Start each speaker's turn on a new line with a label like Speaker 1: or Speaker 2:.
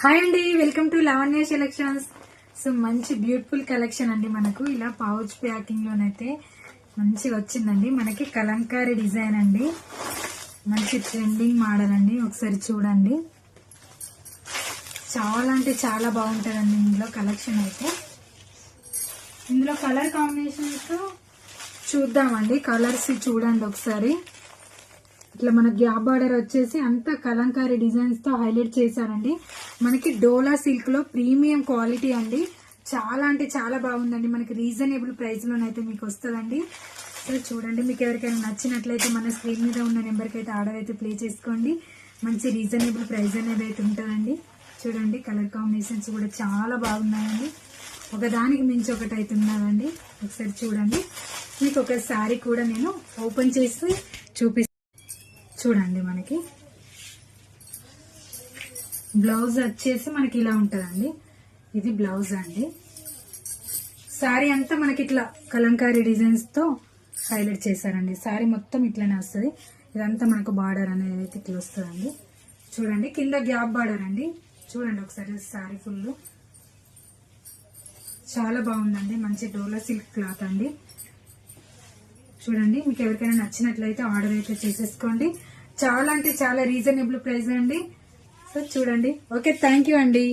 Speaker 1: Hi అండి, welcome to Lavanya selections. So మంచి beautiful collection అండి. మనకు ఇలా పౌచ్ ప్యాకింగ్ లోనైతే మంచిగా వచ్చిందండి. మనకి కలంకారీ డిజైన్ అండి, మంచి ట్రెండింగ్ మోడల్ అండి. ఒకసారి చూడండి, చాలా అంటే చాలా బాగుంటుందండి ఇందులో కలెక్షన్ అయితే. ఇందులో కలర్ కాంబినేషన్స్ చూద్దామండి. కలర్స్ చూడండి ఒకసారి. ఇట్లా మన గ్యాప్ బార్డర్ వచ్చేసి అంతా కలంకారీ డిజైన్స్ తో హైలైట్ చేశారండి. మనకి డోలా సిల్క్ లో ప్రీమియం క్వాలిటీ అండి. చాలా అంటే చాలా బాగుందండి. మనకి రీజనబుల్ ప్రైస్ లోనైతే మీకు వస్తుందండి. సో చూడండి, మీకు ఎవరికైనా నచ్చినట్లయితే మన స్క్రీన్ మీద ఉన్న నెంబర్కి అయితే ఆర్డర్ అయితే ప్లే చేసుకోండి. మంచి రీజనబుల్ ప్రైస్ అనేది అయితే ఉంటుందండి. చూడండి, కలర్ కాంబినేషన్స్ కూడా చాలా బాగున్నాయండి. ఒకదానికి మించి ఒకటి అయితే ఉన్నదండి. ఒకసారి చూడండి, మీకు ఒక శారీ కూడా నేను ఓపెన్ చేసి చూపిస్తాను. చూడండి, మనకి బ్లౌజ్ వచ్చేసి మనకి ఇలా ఉంటుందండి. ఇది బ్లౌజ్ అండి. శారీ అంతా మనకి ఇట్లా కలంకారీ డిజైన్స్ తో హైలైట్ చేశారండి. శారీ మొత్తం ఇట్లానే వస్తుంది. ఇదంతా మనకు బార్డర్ అనేది అయితే ఇట్లా వస్తుందండి. చూడండి, కింద గ్యాప్ బార్డర్ అండి. చూడండి ఒకసారి, శారీ ఫుల్ చాలా బాగుందండి. మంచి డోలా సిల్క్ క్లాత్ అండి. చూడండి, మీకు ఎవరికైనా నచ్చినట్లయితే ఆర్డర్ అయితే చేసేసుకోండి. చాలా అంటే చాలా రీజనబుల్ ప్రైస్ అండి. సో చూడండి. ఓకే, థ్యాంక్ యూ అండి.